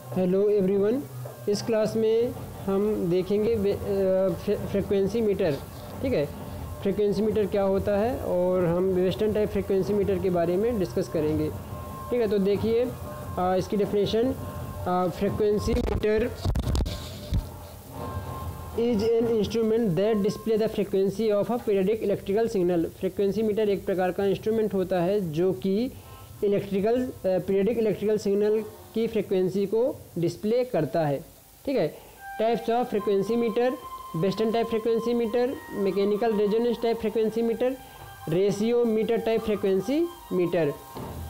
Hello everyone, इस class में हम देखेंगे फ्रीक्वेंसी मीटर। ठीक है, फ्रीक्वेंसी मीटर क्या होता है और हम वेस्टर्न टाइप फ्रीक्वेंसी मीटर के बारे में डिस्कस करेंगे। ठीक है, तो देखिए इसकी definition, frequency meter is an instrument that display the frequency of a periodic electrical signal. Frequency meter एक प्रकार का इंस्ट्रूमेंट होता है जो कि पीरियडिक इलेक्ट्रिकल सिग्नल की फ्रीक्वेंसी को डिस्प्ले करता है। ठीक है, types of frequency meter: western type frequency meter, mechanical resonance type frequency meter, ratio meter type frequency meter.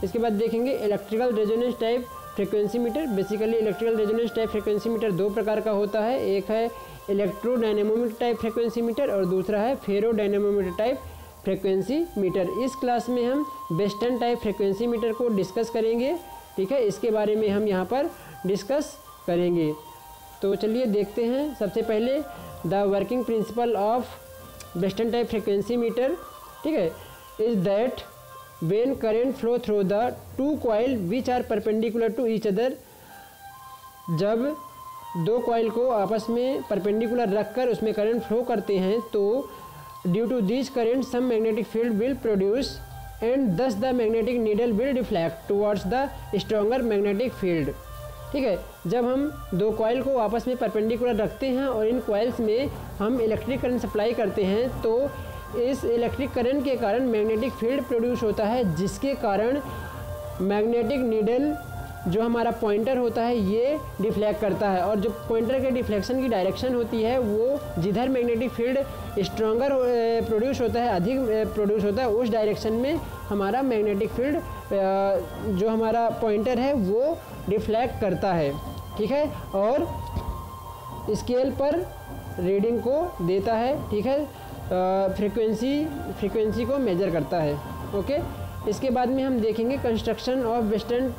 इसके बाद देखेंगे electrical resonance type frequency meter. Basically electrical resonance type frequency metre दो प्रकार का होता है, एक है इलेक्ट्रोडायनेमोमीटर टाइप फ्रीक्वेंसी मीटर और दूसरा है फेरोडायनेमोमीटर टाइप फ्रीक्वेंसी मीटर। इस क्लास में हम वेस्टर्न टाइप फ्रीक्वेंसी मीटर को डिस्कस करेंगे। ठीक है, इसके बारे में हम यहाँ पर डिस्कस करेंगे। तो चलिए देखते हैं। सबसे पहले the working principle of western type frequency meter, ठीक है, is that when current flow through the two coil which are perpendicular to each other, जब दो कॉइल को आपस में परपेंडिकुलर रखकर उसमें करंट फ्लो करते हैं तो due to this current some magnetic field will produce and this the magnetic needle will deflect towards the stronger magnetic field. ठीक है, जब हम दो कॉइल को आपस में परपेंडिकुलर रखते हैं और इन कॉइल्स में हम इलेक्ट्रिक करंट सप्लाई करते हैं तो इस इलेक्ट्रिक करंट के कारण मैग्नेटिक फील्ड प्रोड्यूस होता है, जिसके कारण मैग्नेटिक नीडल जो हमारा पॉइंटर होता है ये डिफ्लेक्ट करता है, और जो पॉइंटर के डिफ्लेक्शन की डायरेक्शन होती है वो जिधर मैग्नेटिक फील्ड स्ट्रॉन्गर प्रोड्यूस होता है, अधिक प्रोड्यूस होता है, उस डायरेक्शन में हमारा मैग्नेटिक फील्ड जो हमारा पॉइंटर है वो डिफ्लेक्ट करता है। ठीक है, और स्केल पर रीडिंग को देता है। ठीक है, फ्रीक्वेंसी को मेजर करता है। ओके, इसके बाद में हम देखेंगे construction of western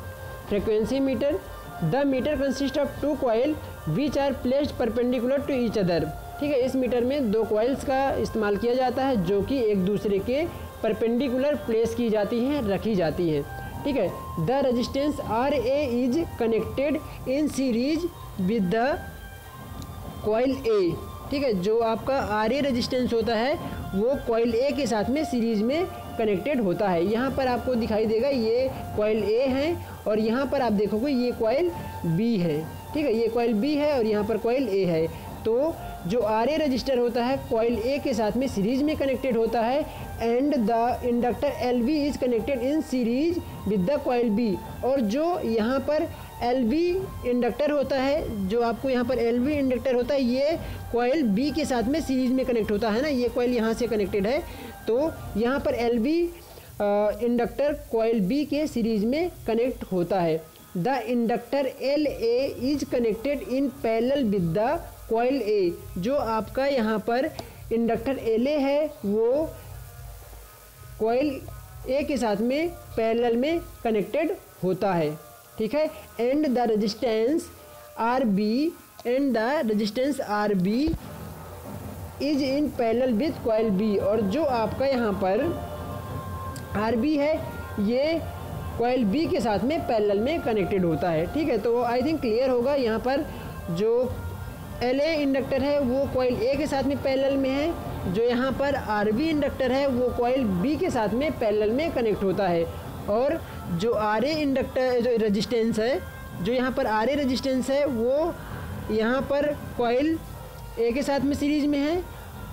frequency meter. The meter consist of two coil which are placed perpendicular to each other. ठीक है, इस मीटर में दो कॉइल्स का इस्तेमाल किया जाता है जो कि एक दूसरे के परपेंडिकुलर प्लेस की जाती हैं, रखी जाती हैं। ठीक है, the resistance R A is connected in series with the coil A. ठीक है, जो आपका आर ए रेजिस्टेंस होता है वो कॉइल ए के साथ में सीरीज में कनेक्टेड होता है। यहाँ पर आपको दिखाई देगा ये कॉइल ए है और यहाँ पर आप देखोगे ये कॉइल बी है। ठीक है, ये कॉइल बी है और यहाँ पर कॉइल ए है। तो जो आर ए रजिस्टर होता है कॉइल ए के साथ में सीरीज में कनेक्टेड होता है and the inductor L B is connected in series with the coil B. और जो यहाँ पर एल बी इंडक्टर होता है, जो आपको यहाँ पर एल बी इंडक्टर होता है, ये कॉइल बी के साथ में सीरीज में कनेक्ट होता है ना, ये कॉइल यहाँ से कनेक्टेड है। तो यहाँ पर L B inductor coil B के सीरीज में कनेक्ट होता है। The inductor L A is connected in parallel with the coil A. जो आपका यहाँ पर इंडक्टर एल ए है वो कॉइल ए के साथ में पैरेलल में कनेक्टेड होता है। ठीक है, and the resistance R B is in parallel with coil B. और जो आपका यहाँ पर आर बी है ये कॉइल बी के साथ में पैरेलल में कनेक्टेड होता है। ठीक है, तो आई थिंक क्लियर होगा। यहाँ पर जो एल ए इंडक्टर है वो कॉइल ए के साथ में पैरेलल में है, जो यहाँ पर आर बी इंडक्टर है वो कॉइल बी के साथ में पैरेलल में कनेक्ट होता है। और जो आर ए इंडक्टर जो रेजिस्टेंस है, जो यहाँ पर आर ए रेजिस्टेंस है वो यहाँ पर कॉइल ए के साथ में सीरीज में है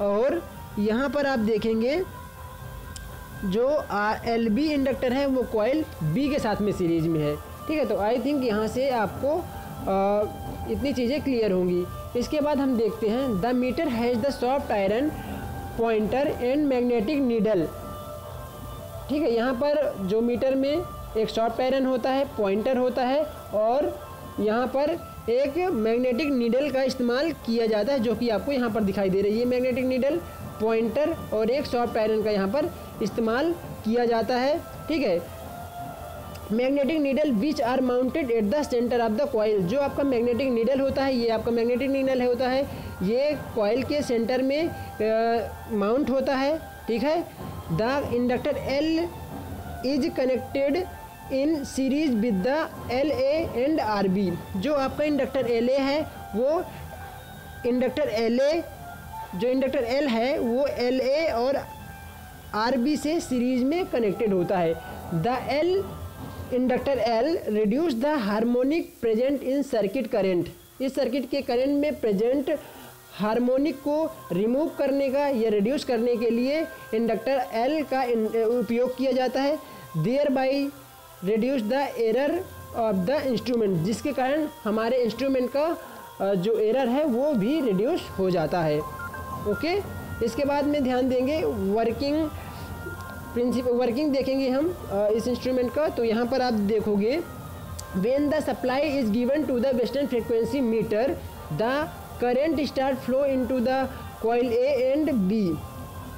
और यहाँ पर आप देखेंगे जो एल बी इंडक्टर है वो कॉइल बी के साथ में सीरीज में है। ठीक है, तो आई थिंक यहाँ से आपको इतनी चीज़ें क्लियर होंगी। इसके बाद हम देखते हैं the meter has the soft iron pointer and magnetic needle. ठीक है, यहाँ पर जो मीटर में एक सॉफ्ट आयरन होता है, पॉइंटर होता है और यहाँ पर एक मैग्नेटिक नीडल का इस्तेमाल किया जाता है, जो कि आपको यहाँ पर दिखाई दे रही है। मैग्नेटिक नीडल, पॉइंटर और एक सॉफ्ट आयरन का यहाँ पर इस्तेमाल किया जाता है। ठीक है, magnetic needle which are mounted at the centre of the coil. जो आपका मैग्नेटिक नीडल होता है ये आपका मैग्नेटिक नीडल होता है, ये कॉइल के सेंटर में माउंट होता है। ठीक है, the inductor L is connected in series with the LA and RB। जो आपका इंडक्टर LA है वो इंडक्टर LA, जो इंडक्टर L है वो LA और RB से सीरीज में कनेक्टेड होता है। The L inductor L reduce the harmonic present in circuit current. इस सर्किट के करंट में प्रेजेंट हार्मोनिक को रिमूव करने का या रिड्यूस करने के लिए इंडक्टर L का उपयोग किया जाता है। Thereby reduce the error of the instrument, जिसके कारण हमारे इंस्ट्रूमेंट का जो एरर है वो भी रिड्यूस हो जाता है। ओके, इसके बाद में ध्यान देंगे वर्किंग प्रिंसिपल, वर्किंग देखेंगे हम इस इंस्ट्रूमेंट का। तो यहाँ पर आप देखोगे when the supply is given to the western frequency meter the current start flow into the coil A and B।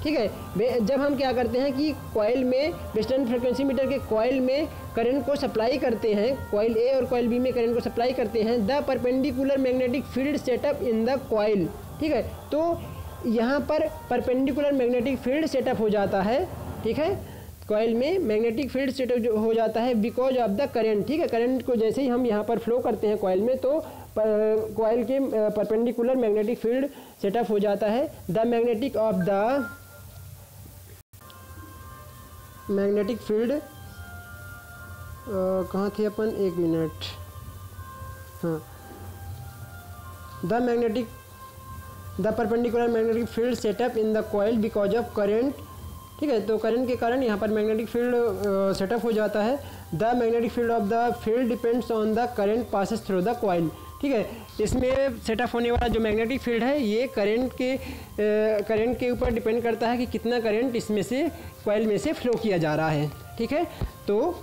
ठीक है, जब हम क्या करते हैं कि कॉइल में वेस्टर्न फ्रीक्वेंसी मीटर के कॉइल में करंट को सप्लाई करते हैं, कॉइल A और कॉइल B में करंट को सप्लाई करते हैं, the perpendicular magnetic field setup in the coil. ठीक है, तो यहाँ पर परपेंडिकुलर मैग्नेटिक फील्ड सेटअप हो जाता है। ठीक है, कॉइल में मैग्नेटिक फील्ड सेटअप जो हो जाता है बिकॉज ऑफ द करंट। ठीक है, करंट को जैसे ही हम यहाँ पर फ्लो करते हैं कॉइल में तो कॉइल के परपेंडिकुलर मैग्नेटिक फील्ड सेटअप हो जाता है। द मैग्नेटिक फील्ड कहाँ थे अपन, एक मिनट, हाँ, the perpendicular magnetic field setup in the coil because of current. ठीक है, तो करंट के कारण यहाँ पर मैग्नेटिक फील्ड सेटअप हो जाता है। The magnetic field of the field depends on the current passes through the coil. ठीक है, इसमें सेटअप होने वाला जो मैग्नेटिक फील्ड है ये करंट के ऊपर डिपेंड करता है कि कितना करंट इसमें से कॉइल में से फ्लो किया जा रहा है। ठीक है, तो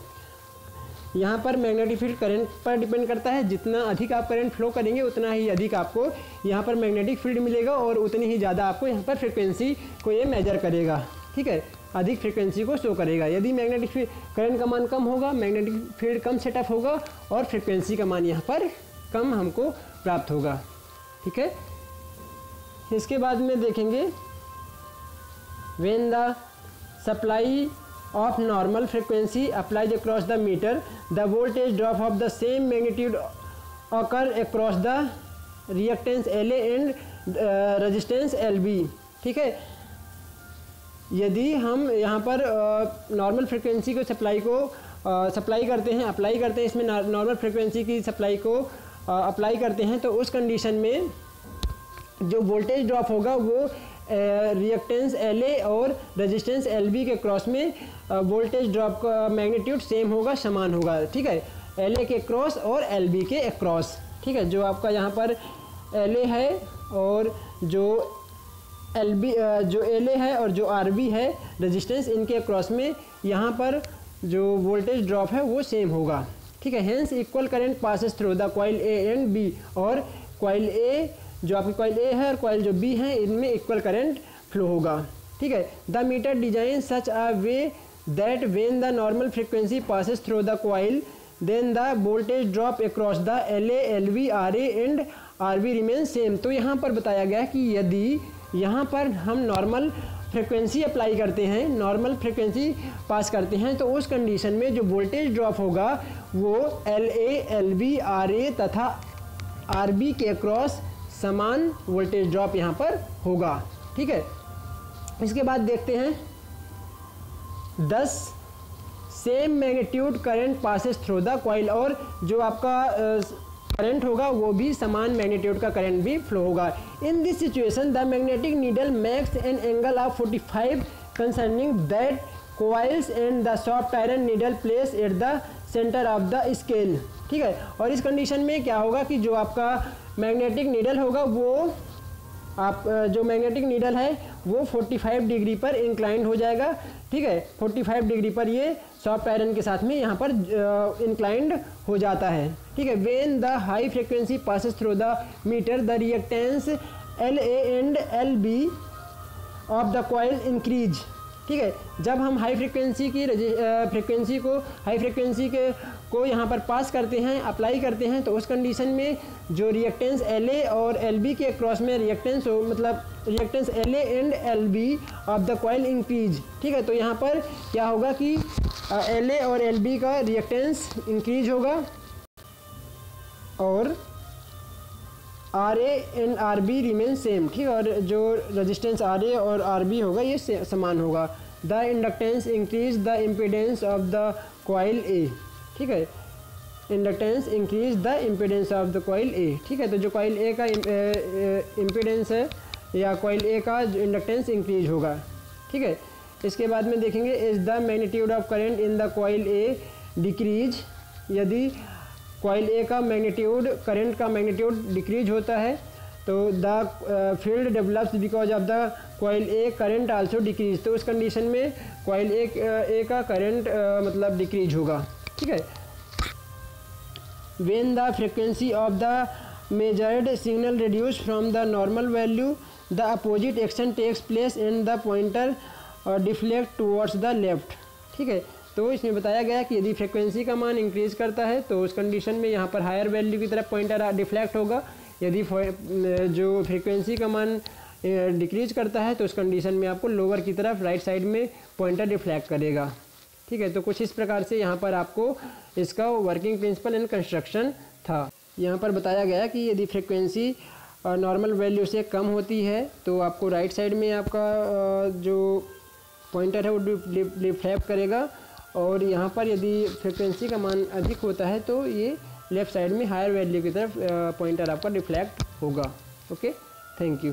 यहाँ पर मैग्नेटिक फील्ड करंट पर डिपेंड करता है। जितना अधिक आप करंट फ्लो करेंगे उतना ही अधिक आपको यहाँ पर मैग्नेटिक फील्ड मिलेगा और उतनी ही ज़्यादा आपको यहाँ पर फ्रिक्वेंसी को ये मेजर करेगा। ठीक है, अधिक फ्रिक्वेंसी को शो करेगा। यदि मैग्नेटिक फील्ड करंट का मान कम होगा, मैग्नेटिक फील्ड कम सेटअप होगा और फ्रिक्वेंसी का मान यहाँ पर कम हमको प्राप्त होगा। ठीक है, इसके बाद में देखेंगे when the supply of normal frequency applied across the meter, the voltage drop of the same magnitude occur across the reactance LA and resistance LB। ठीक है, यदि हम यहाँ पर नॉर्मल फ्रिक्वेंसी को सप्लाई करते हैं, अप्लाई करते हैं, इसमें नॉर्मल फ्रिक्वेंसी की सप्लाई को अप्लाई करते हैं तो उस कंडीशन में जो वोल्टेज ड्रॉप होगा वो रिएक्टेंस LA और रेजिस्टेंस LB के क्रॉस में वोल्टेज ड्रॉप का मैग्नीट्यूड सेम होगा, समान होगा। ठीक है, LA के क्रॉस और LB के अक्रॉस। ठीक है, जो आपका यहाँ पर LA है और जो LA है और जो RB है रेजिस्टेंस, इनके अक्रॉस में यहाँ पर जो वोल्टेज ड्रॉप है वो सेम होगा। ठीक है, hence equal current passes through the coil A and B, और कॉइल A जो आपकी कॉइल A है और कॉइल जो B है इनमें इक्वल करंट फ्लो होगा। ठीक है, the meter design such a way that when the normal frequency passes through the coil then the voltage drop across the LA, LB, RA and RB remain same. तो यहाँ पर बताया गया कि यदि यहाँ पर हम नॉर्मल फ्रिक्वेंसी अप्लाई करते हैं, नॉर्मल फ्रिक्वेंसी पास करते हैं, तो उस कंडीशन में जो वोल्टेज ड्रॉप होगा वो LA, LB, RA तथा RB के अक्रॉस समान वोल्टेज ड्रॉप यहाँ पर होगा। ठीक है, इसके बाद देखते हैं 10 same magnitude current passes through the coil, और जो आपका करंट होगा वो भी समान मैग्नीट्यूड का करंट भी फ्लो होगा। In this situation the magnetic needle makes an angle of 45 concerning that coils and the soft iron needle place at the centre of the scale. ठीक है, और इस कंडीशन में क्या होगा कि जो आपका मैग्नेटिक नीडल होगा वो जो मैग्नेटिक नीडल है वो 45 डिग्री पर इंक्लाइंड हो जाएगा। ठीक है, 45 डिग्री पर ये सॉफ्ट आयरन के साथ में यहाँ पर इंक्लाइंड हो जाता है। ठीक है, when the high frequency passes through the meter the reactance LA and LB of the coil increase. ठीक है, जब हम हाई फ्रिक्वेंसी को यहाँ पर पास करते हैं, अप्लाई करते हैं, तो उस कंडीशन में जो रिएक्टेंस LA और LB के क्रॉस में reactance LA and LB of the coil increase. ठीक है, तो यहाँ पर क्या होगा कि एल ए और एल बी का रिएक्टेंस इंक्रीज होगा और R A and R B remain same, ठीक है। और जो रजिस्टेंस आर ए और आर बी होगा ये समान होगा। The inductance increase the impedance of the coil A, ठीक है। Inductance increase the impedance of the coil A, ठीक है। तो जो कॉइल ए का इम्पीडेंस है या कॉइल ए का इंडक्टेंस इंक्रीज होगा, ठीक है। इसके बाद में देखेंगे is the magnitude of current in the coil A decrease, यदि कॉइल ए का मैग्नीट्यूड, करंट का मैग्नीट्यूड डिक्रीज होता है तो the field develops because of the coil A current also decrease, तो उस कंडीशन में कॉइल ए का करंट मतलब डिक्रीज होगा, ठीक है। When the frequency of the measured signal reduce from the normal value the opposite action takes place and the pointer deflect towards the left, ठीक है। तो इसमें बताया गया कि यदि फ्रीक्वेंसी का मान इंक्रीज करता है तो उस कंडीशन में यहाँ पर हायर वैल्यू की तरफ पॉइंटर डिफ्लेक्ट होगा। यदि जो फ्रीक्वेंसी का मान डिक्रीज करता है तो उस कंडीशन में आपको लोअर की तरफ राइट साइड में पॉइंटर डिफ्लेक्ट करेगा, ठीक है। तो कुछ इस प्रकार से यहाँ पर आपको इसका वर्किंग प्रिंसिपल एंड कंस्ट्रक्शन था। यहाँ पर बताया गया कि यदि फ्रीक्वेंसी नॉर्मल वैल्यू से कम होती है तो आपको राइट साइड में आपका जो पॉइंटर है वो डिफ्लेक्ट करेगा, और यहाँ पर यदि फ्रीक्वेंसी का मान अधिक होता है तो ये लेफ़्ट साइड में हायर वैल्यू की तरफ पॉइंटर आपका डिफ्लेक्ट होगा। Okay, thank you.